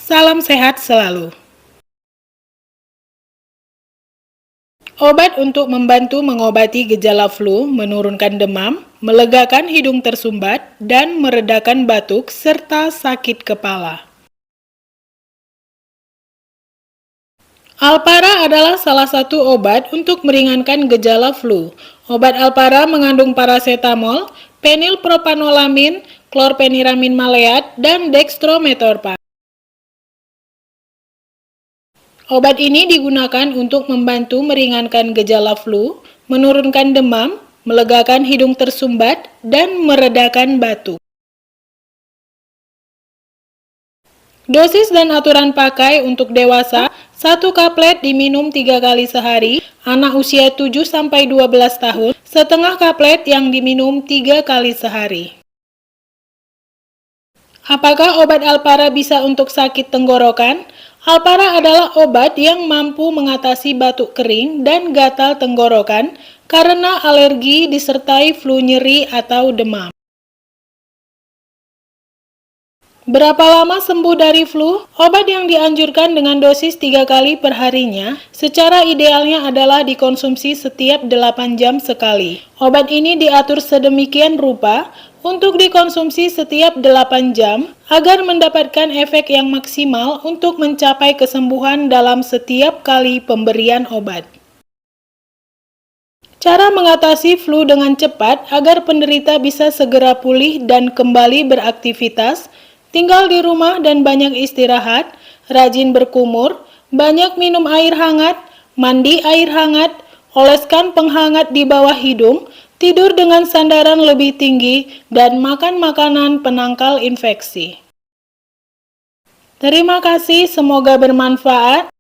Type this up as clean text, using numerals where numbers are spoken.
Salam sehat selalu. Obat untuk membantu mengobati gejala flu, menurunkan demam, melegakan hidung tersumbat, dan meredakan batuk serta sakit kepala. Alpara adalah salah satu obat untuk meringankan gejala flu. Obat Alpara mengandung paracetamol, penilpropanolamin, klorpeniramin maleat, dan dextrometorphan. Obat ini digunakan untuk membantu meringankan gejala flu, menurunkan demam, melegakan hidung tersumbat, dan meredakan batuk. Dosis dan aturan pakai untuk dewasa, 1 kaplet diminum 3 kali sehari, anak usia 7-12 tahun, setengah kaplet yang diminum 3 kali sehari. Apakah obat Alpara bisa untuk sakit tenggorokan? Alpara adalah obat yang mampu mengatasi batuk kering dan gatal tenggorokan karena alergi disertai flu nyeri atau demam. Berapa lama sembuh dari flu? Obat yang dianjurkan dengan dosis 3 kali per harinya, secara idealnya adalah dikonsumsi setiap 8 jam sekali. Obat ini diatur sedemikian rupa untuk dikonsumsi setiap 8 jam agar mendapatkan efek yang maksimal untuk mencapai kesembuhan dalam setiap kali pemberian obat. Cara mengatasi flu dengan cepat agar penderita bisa segera pulih dan kembali beraktivitas: tinggal di rumah dan banyak istirahat, rajin berkumur, banyak minum air hangat, mandi air hangat, oleskan penghangat di bawah hidung, tidur dengan sandaran lebih tinggi, dan makan makanan penangkal infeksi. Terima kasih, semoga bermanfaat.